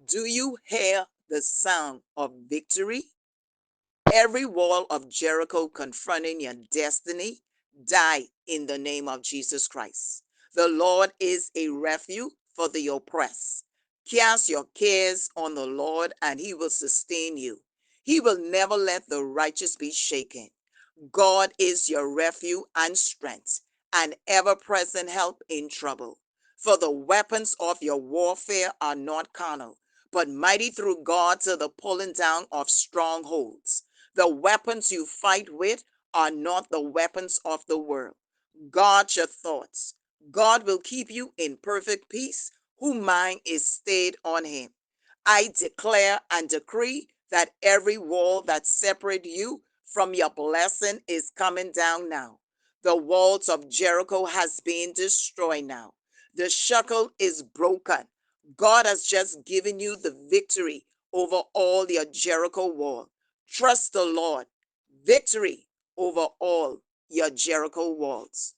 Do you hear the sound of victory? Every wall of Jericho confronting your destiny die in the name of Jesus Christ. The Lord is a refuge for the oppressed. Cast your cares on the Lord and he will sustain you. He will never let the righteous be shaken. God is your refuge and strength, an ever present help in trouble. For the weapons of your warfare are not carnal, but mighty through God to the pulling down of strongholds. The weapons you fight with are not the weapons of the world. Guard your thoughts. God will keep you in perfect peace, whose mind is stayed on him. I declare and decree that every wall that separates you from your blessing is coming down now. The walls of Jericho has been destroyed now. The shackle is broken. God has just given you the victory over all your Jericho wall. Trust the Lord. Victory over all your Jericho walls.